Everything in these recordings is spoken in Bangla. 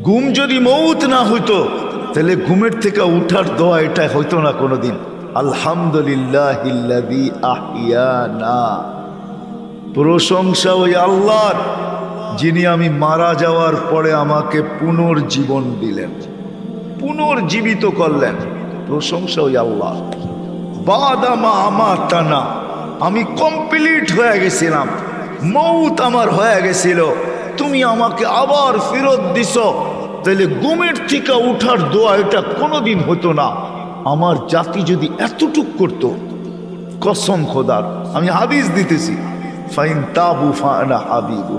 ঘুম যদি মৌত না হইতো তাহলে ঘুমের থেকে উঠার দোয়া এটা হইতো না কোনোদিন। আলহামদুলিল্লাহিল্লাযী আহিয়ানা, প্রশংসা ওই আল্লাহর যিনি আমি মারা যাওয়ার পরে আমাকে পুনর্জীবন দিলেন, পুনর্জীবিত করলেন। প্রশংসা ওই আল্লাহ। বাদামা আমাতানা, আমি কমপ্লিট হয়ে গেছিলাম, মৌত আমার হয়ে গেছিল, তুমি আমাকে আবার ফেরত দিছ। তাহলে ঘুমের থেকে উঠার দোয়া এটা কোনোদিন হতো না। আমার জাতি যদি এতটুক করত, কসম খোদার, আমি হাদিস দিতেছি, ফাইন তাবু ফানা হাবিবু,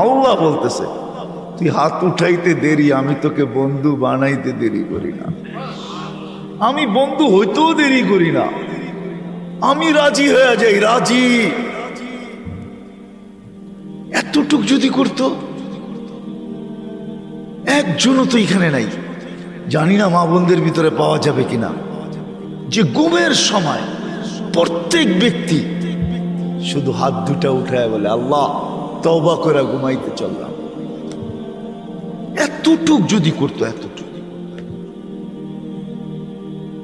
আল্লাহ বলতেছে তুই হাত উঠাইতে দেরি, আমি তোকে বন্ধু বানাইতে দেরি করি না, আমি বন্ধু হইতেও দেরি করি না, আমি রাজি হয়ে যাই, রাজি। এতটুক যদি করতো, একজনও তো এখানে নাই, জানি না মা বোনদের ভিতরে পাওয়া যাবে কিনা, যে ঘুমের সময় প্রত্যেক ব্যক্তি শুধু হাত দুটা উঠায় বলে আল্লাহ তওবা করে ঘুমাইতে চললাম। এতটুক যদি করতো, এতটুক,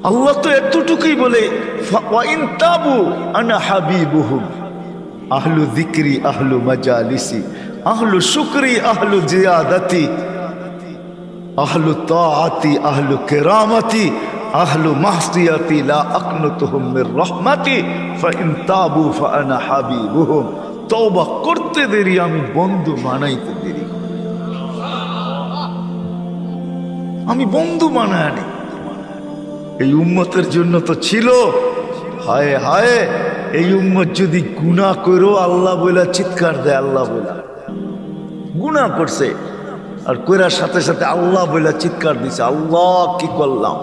আল্লাহ তো এতটুকুই বলে ওয়াইন তাবু আনা হাবিবুহুম, আহলু যিকরি আহলু মাজালিসি আহলু শুকরি আহলু জিয়াদাতি আহলু তাআতি আহলু কিরামাতি আহলু মাহসিয়াতি লা আকনুতুহুম মির রাহমাতি ফাইন তাবু ফাআনা হাবিবুহুম। তওবা করতে দেরি, আমি বন্ধু বানাইতে দেরি, আমি বন্ধু বানায় আনি। এই উম্মতের জন্য তো ছিল, হায় হায় এই উম্মত যদি গুনাহ করো আল্লাহ বইলা চিৎকার দেয়, আল্লাহ বইলা গুনাহ করছে আর কইরার সাথে সাথে আল্লাহ বইলা চিৎকার দিছে, আল্লাহ কি করলাম,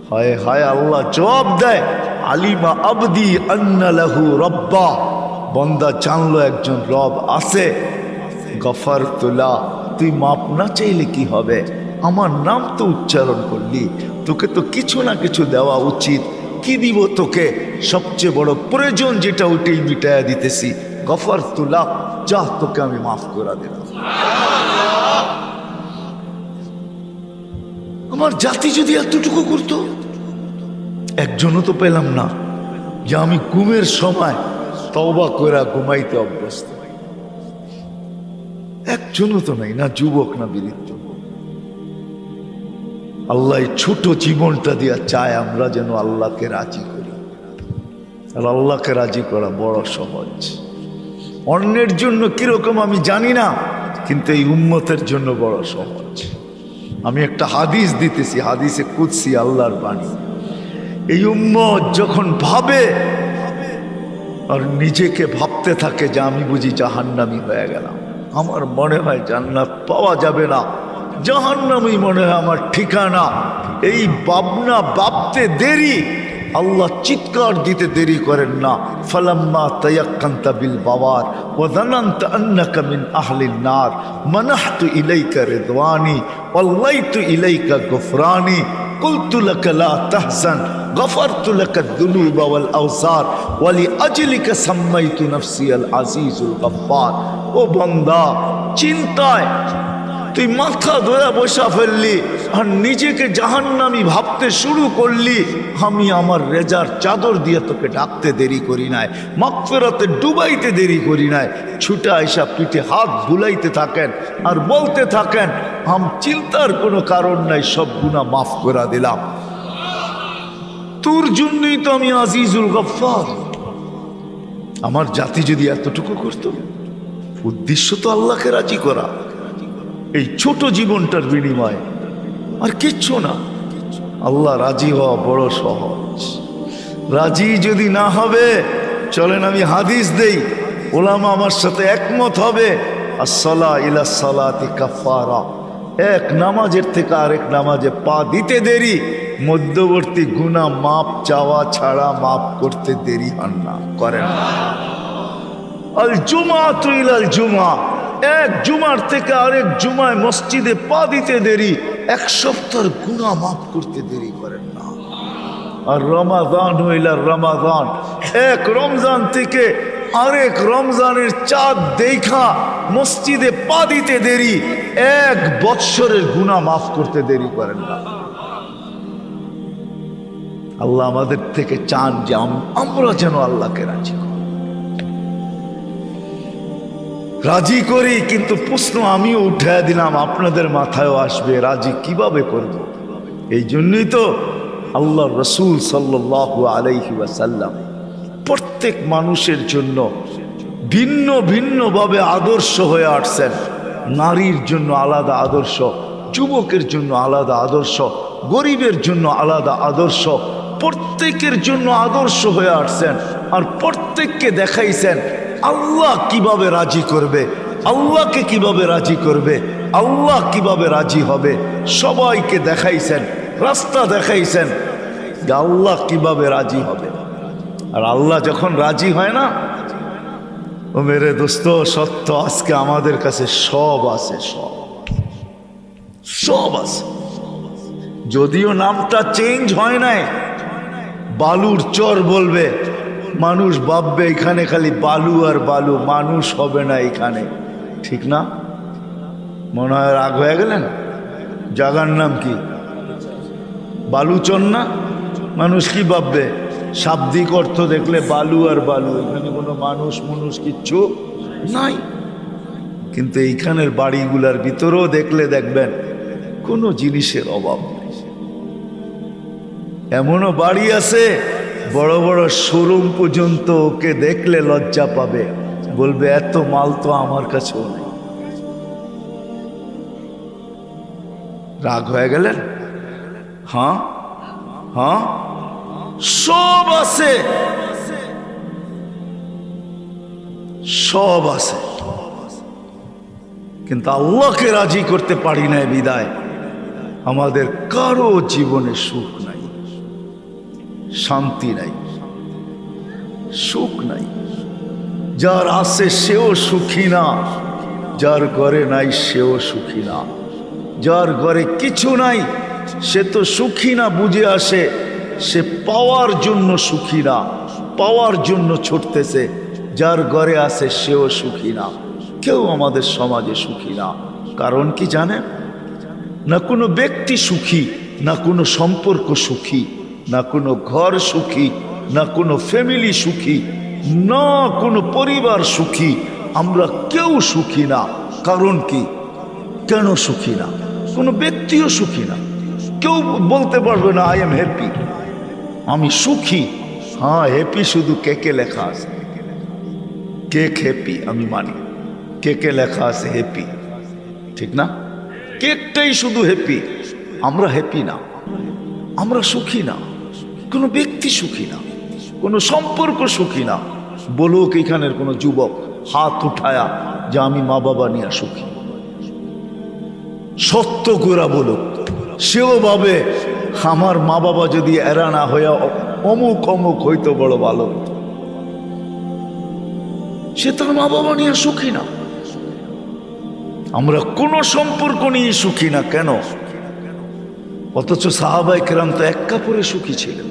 হায় হায় আল্লাহ জবাব দেয়, আলিমা আবদি আন্না লাহু রব্বা, বান্দা জানলো একজন রব আছে, গফারতু লা, তুই মাপ না চাইলে কি হবে, আমার নাম তো উচ্চারণ করলি, তোকে তো কিছু না কিছু দেওয়া উচিত, কি দিব তোকে, সবচেয়ে বড় প্রয়োজন যেটা ওইটাই মিটায়া দিতেছি, গফারতু লা, যা তোকে আমি মাফ করে দিলাম। আমার জাতি যদি এতটুকু করতো, একজনও তো পেলাম না যে আমি ঘুমের সময় তওবা করে ঘুমাইতে অভ্যস্ত, একজনও তো নাই, না যুবক না বৃদ্ধ। আল্লাহ ছোট জীবনটা দিয়া চায় আমরা যেন আল্লাহকে রাজি করি, আর আল্লাহকে রাজি করা বড় সহজ। অন্যের জন্য কিরকম আমি জানি না, কিন্তু এই উম্মতের জন্য বড় সহজ। আমি একটা হাদিস দিতেছি, হাদিসে কুদসি, আল্লাহর বাণী। এই উম্মত যখন ভাবে আর নিজেকে ভাবতে থাকে যে আমি বুঝি জাহান্নামী হয়ে গেলাম, আমার মনে হয় জান্নাত পাওয়া যাবে না, জাহান্নামী মনে হয় আমার ঠিকানা, এই ভাবনা ভাবতে দেরি, আল্লাহ চিৎকার দিতে দেরি করেন না, ফালাম্মা তায়াক্কানতা বিল বাওয়ার ওয়া যানানতা আন্নাকা মিন আহলিন নার মানাহতু ইলাইকা রিদওয়ানি ওয়াল্লাইতু ইলাইকা গুফরানি কুলতু লাকা লা তাহজান গফারতু লাকা যুনুবা ওয়াল আওসার ওয়া লিআজলিকা সাম্মাইতু নাফসি আল আজিজুল গফফার। ও বান্দা, চিন্তায় তুই মাথা ধরে বসা ফেললি আর নিজেকে জাহান্নামী ভাবতে শুরু করলি, আমি আমার রেজার চাদর দিয়ে তোকে ঢাকতে দেরি করি নাই, মাগফিরাতে ডুবাইতে দেরি করি নাই। ছুটে আইসা পিঠে হাত বুলাইতে থাকেন আর বলতে থাকেন চিন্তার কোনো কারণ নাই, সব গুনাহ মাফ করে দিলাম, তোর জন্যই তো আমি আজিজুল গফফার। আমার জাতি যদি এতটুকু করতো, উদ্দেশ্য তো আল্লাহকে রাজি করা, এই ছোট জীবনটার বিনিময়ে আর কিচ্ছু না। আল্লাহ রাজি হওয়া বড় সহজ। রাজি যদি না হবে, চলেন আমি হাদিস দেই, ওলামা আমার সাথে একমত হবে, আসসালা ইলা সালাতি কাফারা, এক নামাজের থেকে আরেক নামাজে পা দিতে দেরি, মধ্যবর্তী গুনাহ মাপ চাওয়া ছাড়া মাপ করতে দেরি হন না, করেন না। আল জুমাতু ইলাল জুমা, এক জুমার থেকে আরেক জুমায় মসজিদে পা দিতে দেরি, এক সপ্তাহের গুনাহ মাফ করতে দেরি করেন না। আর রমাদান হইলা রমাদান, এক রমজান থেকে আরেক রমজানের চাঁদ দেখা মসজিদে পা দিতে দেরি, 1 বৎসরের গুনাহ মাফ করতে দেরি করেন না। আল্লাহ আমাদের থেকে চান যে আমরা যেন আল্লাহকে রাজি করি। কিন্তু প্রশ্ন আমিও উঠায় দিলাম, আপনাদের মাথায়ও আসবে, রাজি কিভাবে করব? এই জন্যই তো আল্লাহ রসুল সাল্লাল্লাহু আলাইহি ওয়াসাল্লাম প্রত্যেক মানুষের জন্য ভিন্ন ভিন্নভাবে আদর্শ হয়ে আসছেন। নারীর জন্য আলাদা আদর্শ, যুবকের জন্য আলাদা আদর্শ, গরিবের জন্য আলাদা আদর্শ, প্রত্যেকের জন্য আদর্শ হয়ে আসছেন। আর প্রত্যেককে দেখাইছেন আল্লাহ কিভাবে রাজি করবে, আল্লাহকে কিভাবে রাজি করবে, আল্লাহ কিভাবে রাজি হবে। সবাইকে দেখাইছেন, রাস্তা দেখাইছেন যে আল্লাহ কিভাবে রাজি হবে। আর আল্লাহ যখন রাজি হয় না, ও মেরে দোস্ত সত্য, আজকে আমাদের কাছে সব আছে, সব আছে। যদিও নামটা চেঞ্জ হয় নাই, বালুর চর বলবে, মানুষ ভাববে এখানে খালি বালু আর বালু, মানুষ হবে না এখানে, ঠিক না? মনে হয় রাগ হয়ে গেলেন? জায়গার নাম কি? বালুচর না? মানুষ কি ভাববে? শাব্দিক অর্থ দেখলে বালু আর বালু, এখানে কোনো মানুষ কিচ্ছু নাই। কিন্তু এইখানের বাড়িগুলার ভিতরেও দেখলে দেখবেন কোনো জিনিসের অভাব নেই। এমনও বাড়ি আছে বড় বড় শোরুম পর্যন্ত, ওকে দেখলে লজ্জা পাবে, বলবে এত মাল তো আমার কাছেও নেই। রাগ হয়ে গেলেন? হ্যাঁ হ্যাঁ, সব আছে, সব আছে, কিন্তু আল্লাহকে রাজি করতে পারি না বিদায় আমাদের কারো জীবনে সুখ নাই, শান্তি নাই, সুখ নাই। যার আছে সেও সুখী না, যার ঘরে নাই সেও সুখী না। যার ঘরে কিছু নাই সে তো সুখী না বুঝে আসে, সে পাওয়ার জন্য সুখী না, পাওয়ার জন্য ছুটতেছে। যার ঘরে আছে সেও সুখী না। কেউ আমাদের সমাজে সুখী না। কারণ কি জানেন? না কোনো ব্যক্তি সুখী, না কোনো সম্পর্ক সুখী, না কোনো ঘর সুখী, না কোনো ফ্যামিলি সুখী, না কোনো পরিবার সুখী। আমরা কেউ সুখী না। কারণ কি? কেন সুখী না? কোনো ব্যক্তিও সুখী না। কেউ বলতে পারবে না আই এম হ্যাপি, আমি সুখী। হ্যাঁ, হ্যাপি শুধু কেকে লেখা আছে, কেক হ্যাপি আমি মানি, কেকে লেখা আছে হ্যাপি, ঠিক না? কেকটাই শুধু হ্যাপি। আমরা হ্যাপি না, আমরা সুখী না। কোনো ব্যক্তি সুখী না, কোনো সম্পর্ক সুখী না। বলুক এখানের কোনো যুবক হাত উঠায়া যে আমি মা বাবা নিয়ে সুখী, সত্য করে বলুক। সেও ভাবে আমার মা বাবা যদি এরা না হইয়া অমুক অমুক হইতো বড় ভালো। সে তার মা বাবা নিয়ে সুখী না। আমরা কোনো সম্পর্ক নিয়ে সুখী না। কেন? অথচ সাহাবায়ে কেরাম তো এক কাপড়ে সুখী ছিলেন।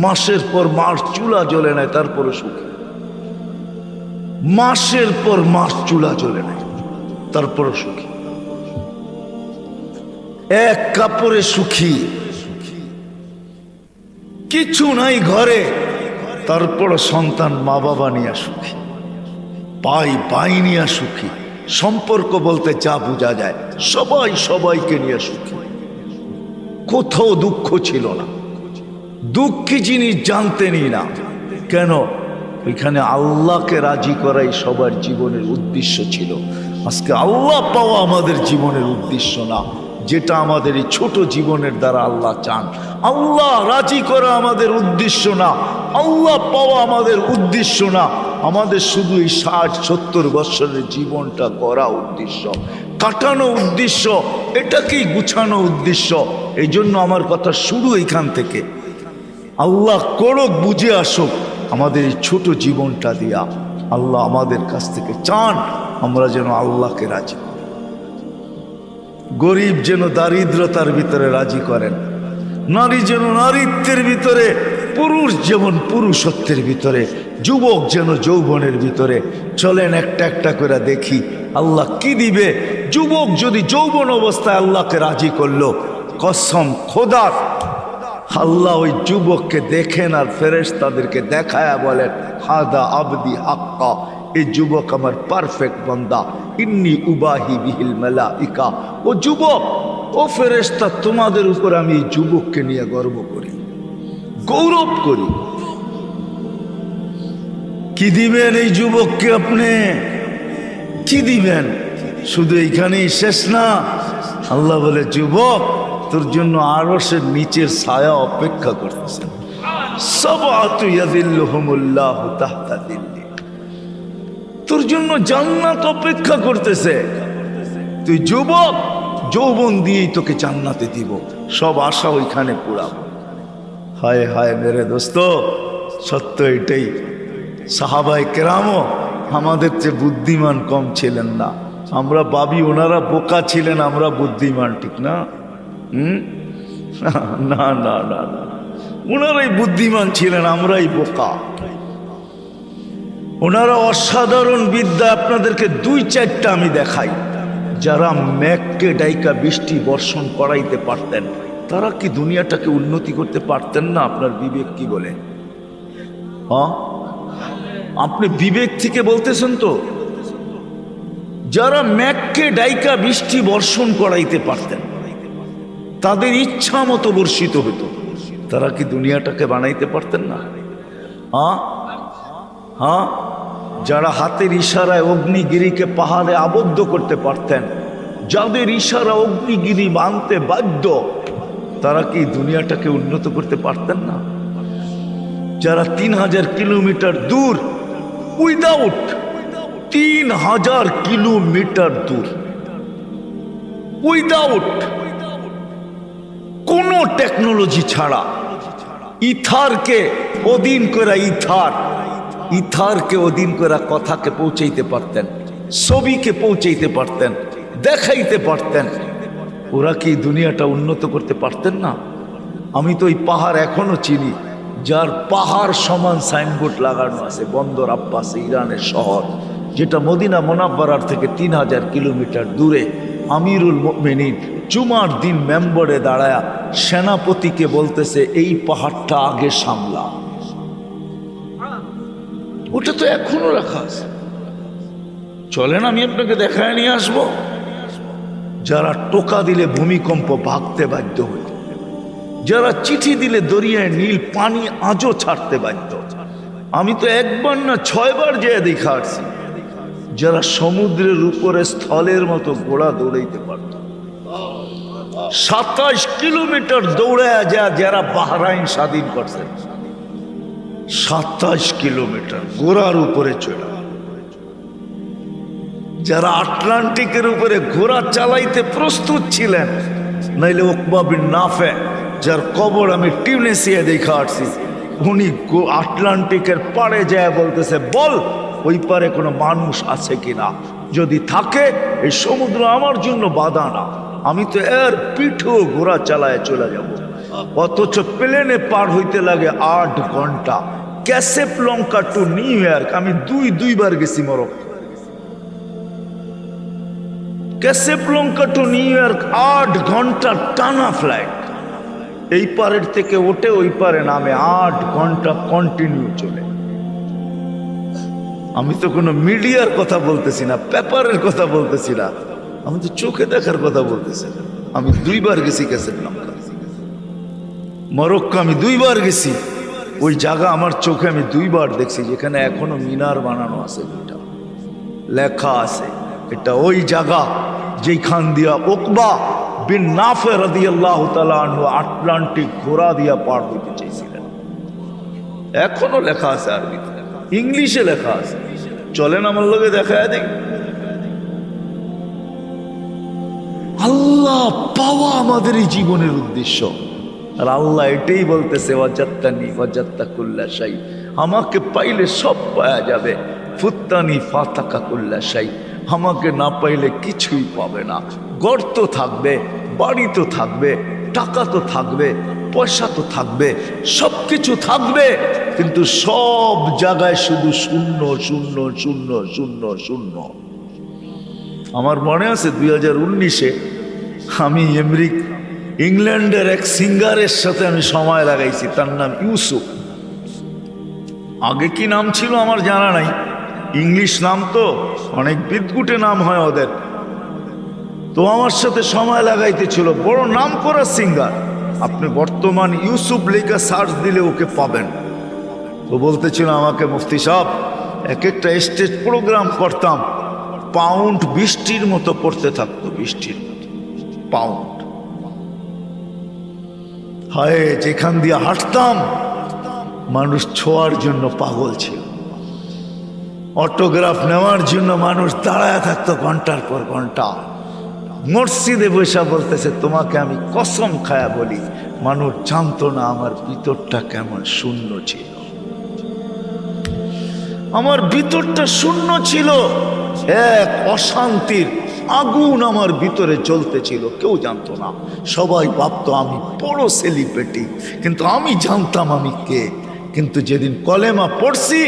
মাসের পর মাস চুলা জ্বলে নাই, তারপরে সুখী। মাসের পর মাস চুলা জ্বলে নাই, তারপরে সুখী। এক কাপড়ে সুখী, কিছু নাই ঘরে, তারপর সন্তান মা বাবা নিয়ে সুখী, পাই নিয়ে সুখী। সম্পর্ক বলতে যা বোঝা যায়, সবাই সবাইকে নিয়ে সুখী। কোথাও দুঃখ ছিল না, দুঃখী জিনিস জানতেনই না। কেন? ওইখানে আল্লাহকে রাজি করাই সবার জীবনের উদ্দেশ্য ছিল। আজকে আল্লাহ পাওয়া আমাদের জীবনের উদ্দেশ্য না, যেটা আমাদের এই ছোট জীবনের দ্বারা আল্লাহ চান। আল্লাহ রাজি করা আমাদের উদ্দেশ্য না, আল্লাহ পাওয়া আমাদের উদ্দেশ্য না। আমাদের শুধু এই 60-70 বছরের জীবনটা করা উদ্দেশ্য, কাটানো উদ্দেশ্য, এটাকেই গুছানো উদ্দেশ্য। এই জন্য আমার কথা শুরু এখান থেকে। আল্লাহ করুক, বুঝে আসুক আমাদের এই ছোট জীবনটা দিয়া। আল্লাহ আমাদের কাছ থেকে চান আমরা যেন আল্লাহকে রাজি করি। গরিব যেন দারিদ্রতার ভিতরে রাজি করেন, নারী যেন নারীত্বের ভিতরে, পুরুষ যেমন পুরুষত্বের ভিতরে, যুবক যেন যৌবনের ভিতরে। চলেন একটা একটা করে দেখি আল্লাহ কি দিবে। যুবক যদি যৌবন অবস্থায় আল্লাহকে রাজি করলো, কসম খোদার, আল্লাহ ওই যুবককে দেখেন আর ফেরেশতাদেরকে দেখায়া বলেন, হাদা আবদি হাক্কা, এই যুবক আমার পারফেক্ট বান্দা, ইন্নি উবাহি বিহিল মালাইকা। ও যুবক, ও ফেরেশতা, তোমাদের উপর আমি এই যুবককে নিয়ে গর্ব করি, গৌরব করি। কি দিবেন এই যুবককে আপনি? কি দিবেন? শুধু এইখানেই শেষ না। আল্লাহ বলে, যুবক, তোর জন্য আরশের নিচের ছায়া অপেক্ষা করতেছেন। সাবআতু ইয়াযিল্লুহুমুল্লাহু তাহতা যিল্লি, তোর জন্য জান্নাত অপেক্ষা করতেছে। তুই যুবক, যৌবন দিয়েই তোকে জান্নাতে দিব, সব আশা ওইখানে পুরাবো। হায় হায় মেরে দোস্ত, সত্য এটাই। সাহাবায়ে কেরামও আমাদের চেয়ে বুদ্ধিমান কম ছিলেন না। আমরা ভাবি ওনারা বোকা ছিলেন, আমরা বুদ্ধিমান, ঠিক না? না না না না, ওনারাই বুদ্ধিমান ছিলেন, আমরাই বোকা। ওনারা অসাধারণ বিদ্যা। আপনাদেরকে দুই চারটা আমি দেখাই। যারা মেঘকে ডাইকা বৃষ্টি বর্ষণ করাইতে পারতেন, তারা কি দুনিয়াটাকে উন্নতি করতে পারতেন না? আপনার বিবেক কি বলে? হ্যাঁ, আপনি বিবেক থেকে বলতেছেন তো? যারা মেঘকে ডাইকা বৃষ্টি বর্ষণ করাইতে পারতেন, তাদের ইচ্ছা মতো বর্ষিত হতো, তারা কি দুনিয়াটাকে বানাইতে পারতেন না? হ্যাঁ হ্যাঁ, যারা হাতের ইশারায় অগ্নিগিরিকে পাহাড়ে আবদ্ধ করতে পারতেন, যাদের ইশারা অগ্নিগিরি বানতে বাধ্য, তারা কি দুনিয়াটাকে উন্নত করতে পারতেন না? যারা 3000 কিলোমিটার দূর, উইদাউট 3000 কিলোমিটার দূর, উইদাউট কোনো টেকনোলজি ছাড়া, ইথারকে অধীন করে, ইথারকে অধীন করে কথাকে পৌঁছাইতে পারতেন, ছবিকে পৌঁছাইতে পারতেন, দেখাইতে পারতেন, ওরা কি দুনিয়াটা উন্নত করতে পারতেন না? আমি তো এই পাহাড় এখনো চিনি, যার পাহাড় সমান সাইনবোর্ড লাগানো আছে, বন্দর আব্বাস, ইরানের শহর, যেটা মদিনা মুনাওয়ারার থেকে 3000 কিলোমিটার দূরে। আমিরুল মুমিনিন জুমার দিন মেম্বরে দাঁড়ায়া সেনাপতিকে বলতেছে, এই পাহাড়টা আগে সামলা। ওটা তো এখনো রাখা আছে। চলেন আমি আপনাকে দেখায় নিয়ে আসবো। যারা টোকা দিলে ভূমিকম্প ভাগতে বাধ্য হইত, যারা চিঠি দিলে দরিয়ায় নীল পানি আজও ছাড়তে বাধ্য। আমি তো একবার না 6 বার যেয়ে দেখা আসছি। যারা সমুদ্রের উপরে স্থলের মতো ঘোড়া দৌড়াইতে পারত, 27 কিলোমিটার দৌড়ায় যারা বাহরাইন স্বাধীন করছেন, 27 কিলোমিটার ঘোড়ার উপরে চলে। যারা আটলান্টিকের উপরে ঘোড়া চালাইতে প্রস্তুত ছিলেন, নাইলে উকবা বিন নাফে, যার কবর আমি টিউনিসিয়া দেখা আসছি, উনি আটলান্টিকের পাড়ে যায় বলতেছে, বল ওই পারে কোনো মানুষ আছে কিনা, যদি থাকে এই সমুদ্র আমার জন্য বাধা না, আমি তো এর পিঠেও ঘোড়া চালায় চলে যাব। অথচ প্লেনে পার হইতে লাগে 8 ঘন্টা। ক্যাসেবলঙ্কা টু নিউ ইয়র্ক আমি দুইবার গেছি। মরক্কো, ক্যাসেবলঙ্কা টু নিউ ইয়র্ক 8 ঘন্টা টানা ফ্লাইট। এই পারের থেকে ওঠে ওই পারে নামে 8 ঘন্টা কন্টিনিউ চলে। আমি তো কোনো মিডিয়ার কথা বলতেছি না, পেপারের কথা বলতেছি না, আমি তো চোখে দেখার কথা বলতেছি। আমি 2 বার গেছি ক্যাসেবলঙ্কা, মরক্কো আমি 2 বার গেছি। ওই জায়গা আমার চোখে আমি 2 বার দেখছি, যেখানে এখনো মিনার বানানো আছে, দুইটা লেখা আছে এটা ওই জায়গা যেখান দিয়া উকবা বিন নাফে রাদিয়াল্লাহু তাআলা আনহু আটলান্টিক ঘোড়া দিয়া পার হইতে চাইছিলেন। এখনো লেখা আছে, আরবিতে, ইংলিশে লেখা আছে। চলেন আমার লগে দেখায় দেখ। আল্লাহ পাওয়া আমাদের এই জীবনের উদ্দেশ্য। আর আল্লাহ এটাই বলতেছে, ওয়াজাত্তানি ওয়াজাত্তা কুল্লা শাই, আমাকে পাইলে সব পাওয়া যাবে। ফুত্তানি ফাতাকা কুল্লা শাই, আমাকে না পাইলে কিছুই পাবে না। গর্ত থাকবে, বাড়ি তো থাকবে, টাকা তো থাকবে, পয়সা তো থাকবে, সব কিছু থাকবে, কিন্তু সব জায়গায় শুধু শূন্য শূন্য শূন্য শূন্য শূন্য। আমার মনে আছে 2019-এ আমি ইংল্যান্ডের এক সিঙ্গারের সাথে আমি সময় লাগাইছি, তার নাম ইউসুফ। আগে কি নাম ছিল আমার জানা নাই, ইংলিশ নাম তো, অনেক বিদগুটে নাম হয় ওদের। তো আমার সাথে সময় লাগাইতেছিল, বড় নাম করা সিঙ্গার। আপনি বর্তমান ইউসুফ লেখা সার্চ দিলে ওকে পাবেন। তো বলতেছিল আমাকে, মুফতি সাহেব এক একটা স্টেজ প্রোগ্রাম করতাম, পাউন্ড বৃষ্টির মতো পড়তে থাকতো, বৃষ্টির মতো পাউন্ড। হায়, যেখান দিয়ে হাঁটতাম মানুষ ছোঁয়ার জন্য পাগল ছিল, অটোগ্রাফ নেওয়ার জন্য মানুষ দাঁড়ায় থাকতো ঘন্টার পর ঘন্টা। মসজিদে বসে বলতেছে, তোমাকে আমি কসম খায়া বলি, মানুষ জানতো না আমার ভিতরটা কেমন শূন্য ছিল। আমার ভিতরটা শূন্য ছিল, এক অশান্তির আগুন আমার ভিতরে জ্বলতেছিল, কেউ জানতো না। সবাই ভাবতো আমি বড় সেলিব্রিটি, কিন্তু আমি জানতাম আমি কে। কিন্তু যেদিন কলেমা পড়ছি,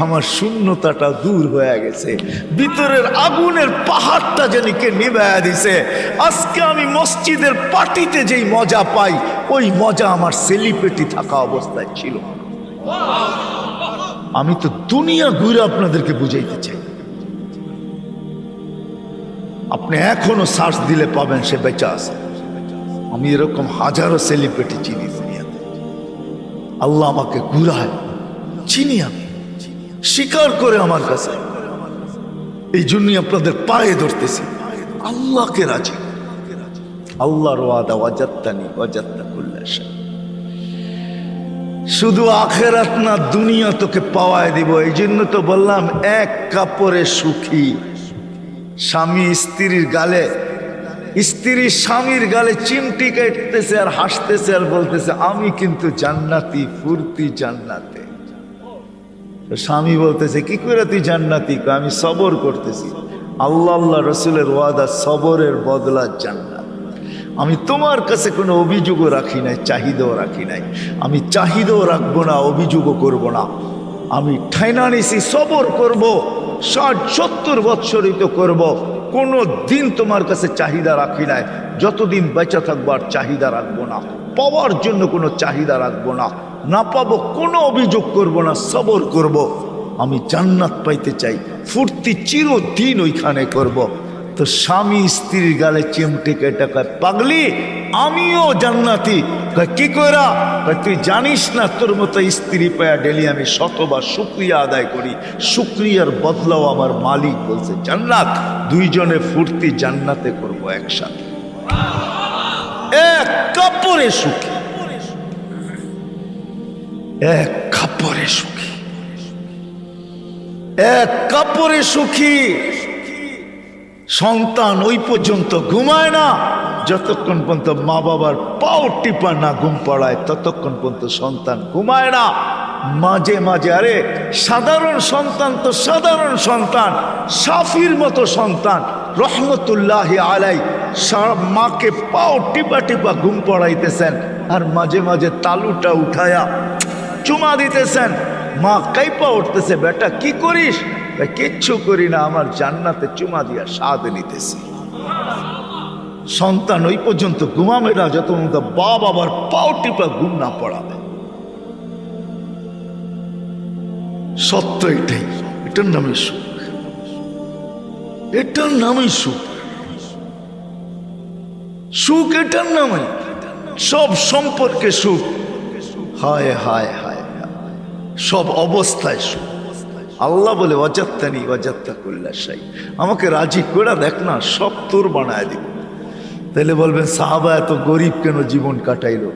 আমার শূন্যতাটা দূর হয়ে গেছে, ভিতরের আগুনের পাহাড়টা যেন কে নিভায়া দিছে। আজকে আমি মসজিদের পার্টিতে যেই মজা পাই, ওই মজা আমার সেলিব্রিটি থাকা অবস্থায় ছিল। আমি তো দুনিয়া ঘুরে আপনাদেরকে বুঝাইতে চাই। আপনি এখনো সার্চ দিলে পাবেন সে বেঁচে আছে। আমি এরকম হাজারো সেলিব্রিটি চিনি দুনিয়াতে। আল্লাহ আমাকে ঘুরায়, চিনি, আমি স্বীকার করে আমার কাছে। এই জন্যই আপনাদের পায়ে ধরতেছি, আল্লাহকে রাজি। আল্লাহর ওয়াদা, ওয়াজাত্তানি ওয়াজাত্তা কুল্লা শাই। শুধু আখেরাত না, দুনিয়া তোকে পাওয়ায় দিব। এই জন্য তো বললাম, এক কাপড়ে সুখী। স্বামী স্ত্রীর গালে, স্ত্রী স্বামীর গালে চিমটি কাটতেছে আর হাসতেছে আর বলতেছে, আমি কিন্তু জান্নাতি, ফুর্তি জান্নাতে। স্বামী বলতেছে, কি করে তুই জান্নাতি? আমি সবর করতেছি। আল্লাহ আল্লাহ রসুলের ওয়াদা, সবরের বদলা জান্নাত। আমি তোমার কাছে কোনো অভিযোগও রাখি নাই, চাহিদাও রাখি নাই। আমি চাহিদাও রাখবো না, অভিযোগও করব না। আমি ঠাইনা নিছি, সবর করব, 60-70 বৎসরিত করব। কোনো দিন তোমার কাছে চাহিদা রাখি নাই। যতদিন বেঁচে থাকবো আর চাহিদা রাখবো না, পাওয়ার জন্য কোনো চাহিদা রাখবো না। না পাবো কোনো অভিযোগ করব না, সবর করব। আমি জান্নাত পাইতে চাই, ফুর্তি চিরদিন ওইখানে করব। তো স্বামী স্ত্রীর গালে চিমটে কেটে কয়, পাগলি আমিও জান্নাতি। কি কইরা? তুই জানিস না, তোর মতো স্ত্রী পায়া ডেলি আমি শতবার শুকরিয়া আদায় করি। শুকরিয়ার বদলাও আমার মালিক বলছে জান্নাত। দুইজনে ফুর্তি জান্নাতে করব একসাথে, এক কাপড়ে সুখী, এক কাপড়ে সুখী, এক কাপড়ে সুখী। সন্তান ওই পর্যন্ত ঘুমায় না যতক্ষণ পর্যন্ত মা বাবার পাও টিপা না ঘুম পড়ায়, ততক্ষণ পর্যন্ত সন্তান ঘুমায় না। মাঝে মাঝে, আরে সাধারণ সন্তান তো সাধারণ সন্তান, সাফির মতো সন্তান রহমতুল্লাহ আলাই মাকে পাও টিপা টিপা ঘুম পড়াইতেছেন, আর মাঝে মাঝে তালুটা উঠায়া চুমা দিতেছেন। মা কাইপা উঠতেছে, বেটা কি করিস? কিচ্ছু করি না, আমার জান্নাতে চুমা দিয়া স্বাদ নিতেছি। সন্তান ওই পর্যন্ত ঘুমাবে না যত পর্যন্ত বাবা আবার পাও টিপা ঘুম না পড়াবে। সত্য এটাই, এটার নামে সুখ, এটার নামে সুখ। সুখ এটার নামে, সব সম্পর্কে সুখ। হায় হায় হায়, সব অবস্থায় সুখ। আল্লাহ বলে ওয়াজাত্তানি ওয়াজাত্তা কুল্লা শাই, আমাকে রাজি করে দেখ না, সব তোর বানায় দিব। তাহলে বলবেন সাহাবা এত গরিব কেন জীবন কাটাইলো?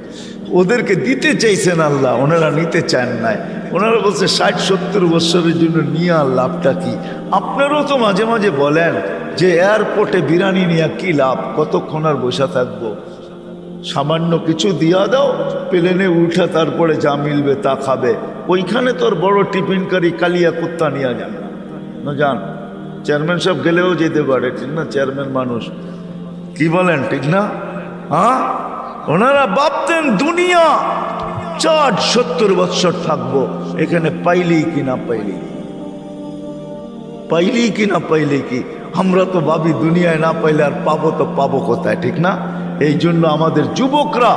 ওদেরকে দিতে চাইছেন আল্লাহ, ওনারা নিতে চান নাই। ওনারা বলছে 60-70 বছরের জন্য নিয়ে আর লাভটা কি? আপনারাও তো মাঝে মাঝে বলেন যে এয়ারপোর্টে বিরিয়ানি নিয়ে কি লাভ, কতক্ষণ আর বসে থাকবো? সামান্য কিছু দিয়া দাও, প্লেনে উঠা তারপরে যা মিলবে তা খাবে। ওইখানে তোর বড় টিফিনকারী কালিয়া কুত্তা নিয়ে যান না, যান। চেয়ারম্যান সাহেব গেলেও যেতে পারে, ঠিক না? চেয়ারম্যান মানুষ, কি বলেন, ঠিক না? হ্যাঁ, ওনারা ভাবতেন দুনিয়া 60-70 বৎসর থাকবো এখানে, পাইলেই কি না পাইলেই, পাইলেই কি না পাইলেই কি। আমরা তো ভাবি দুনিয়ায় না পাইলে আর পাবো তো পাবো কোথায়, ঠিক না? এই জন্য আমাদের যুবকরা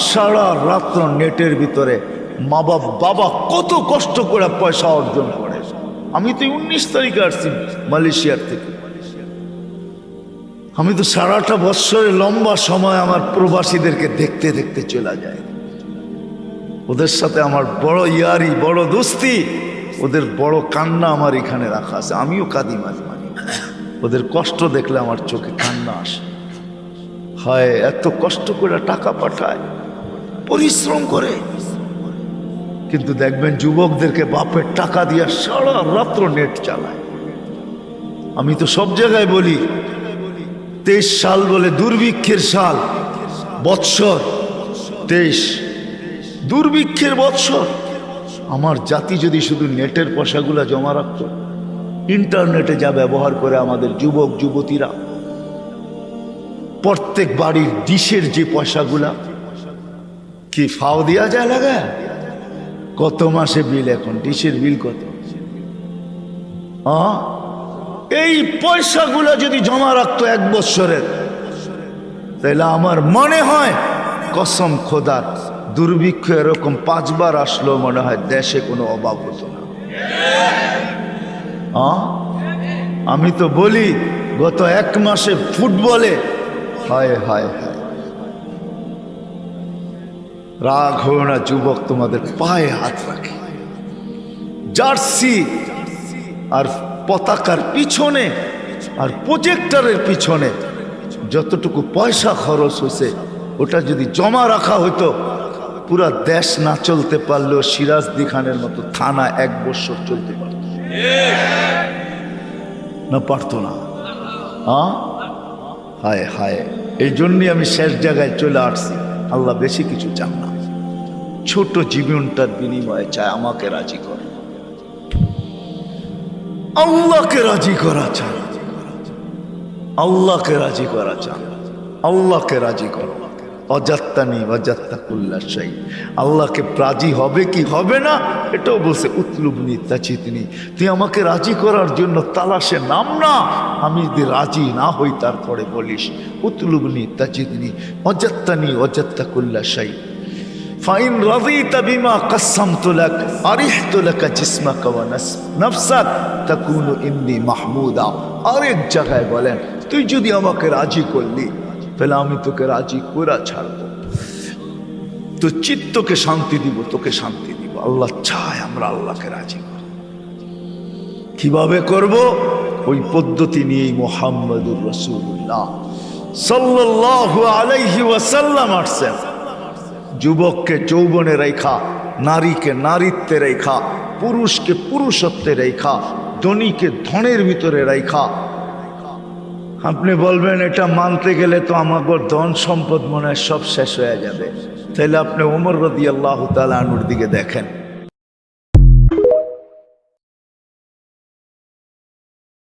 সারা রাত্র নেটের ভিতরে বাবা কত কষ্ট করে পয়সা অর্জন করে। আমি তো 19 তারিখে আসছি মালয়েশিয়ার থেকে। আমি তো সারাটা বৎসরে লম্বা সময় আমার প্রবাসীদেরকে দেখতে দেখতে চলে যায়। ওদের সাথে আমার বড় ইয়ারি, বড় দোস্তি, ওদের বড় কান্না আমার এখানে রাখা আছে। আমিও কাঁদি মাঝে মাঝে, ওদের কষ্ট দেখলে আমার চোখে কান্না আসে। হয় এত কষ্ট করে টাকা পাঠায়, পরিশ্রম করে, কিন্তু দেখবেন যুবকদেরকে বাপের টাকা দিয়ে সারা রাত্র নেট চালায়। আমি তো সব জায়গায় বলি 23 সাল বলে দুর্ভিক্ষের সাল, বৎসর 23 দুর্ভিক্ষের বৎসর। আমার জাতি যদি শুধু নেটের পয়সাগুলা জমা রাখত, ইন্টারনেটে যা ব্যবহার করে আমাদের যুবক যুবতীরা, প্রত্যেক বাড়ির ডিশের যে পয়সাগুলা কি ফাও দেওয়া যায় লাগায়, কত মাসে বিল, এখন ডিশের বিল কত? এই পয়সাগুলা যদি জমা রাখতো 1 বৎসরের, তাহলে আমার মনে হয় কসম খোদার দুর্ভিক্ষ এরকম 5 বার আসলো মনে হয় দেশে কোনো অভাব হতো না। আমি তো বলি গত 1 মাসে ফুটবলে, হায় হায় হায়, রাগ হো না যুবক, তোমাদের পায়ে হাত রাখে। জার্সি আর পতাকার পিছনে আর প্রজেক্টরের পিছনে যতটুকু পয়সা খরচ হয়েছে, ওটা যদি জমা রাখা হতো, পুরা দেশ না চলতে পারলেও সিরাজদি খানের মতো থানা 1 বছর চলতে পারত না? পারতো না। হায় হায়, এই জন্যই আমি শেষ জায়গায় চলে আসছি। আল্লাহ বেশি কিছু চান না, ছোট জীবনটার বিনিময়ে চায় আমাকে রাজি করে। আল্লাহকে রাজি করা চান, আল্লাহকে রাজি করা চান, আল্লাহকে রাজি করো। অজাত্তানি অজাত্তাকুল্লা শাই, আল্লাহকে রাজি হবে কি হবে না এটাও বলছে। উতলুবনি তাচিতনি, তুই আমাকে রাজি করার জন্য তালাশে নাম না, আমি যদি রাজি না হই তারপরে বলিস উতলুবনি তাচিতনি অজাত্তানি অজাত্তাকুল্লা শাই। ফাইন রাদিতা বিমা কাসসামতু লাক আরিহতু লাকা জিসমাকা ওয়া নাফসাক তাকুনু ইন্নী মাহমুদা। আরেক জায়গায় বলেন, তুই যদি আমাকে রাজি করলি তাহলে আমি তোকে রাজি করে ছাড়বো, তো চিত্তকে শান্তি দিব, তোকে শান্তি দিব। আল্লাহ চায় আমরা আল্লাহকে রাজি করি। কিভাবে করব? ওই পদ্ধতি নিয়েই মুহাম্মদুর রাসূলুল্লাহ সাল্লাল্লাহু আলাইহি ওয়াসাল্লাম আসছেন। যুবককে যৌবনে রেখা, নারীকে নারীত্বে রেখা, পুরুষকে পুরুষত্বে রেখা, ধনীকে ধনের ভিতরে রেখা। আপনি বলবেন এটা মানতে গেলে তো আমাকে ধন সম্পদ মনে হয় সব শেষ হয়ে যাবে। তাহলে আপনি ওমর রাদিয়াল্লাহু তাআলা আনহুর দিকে দেখেন,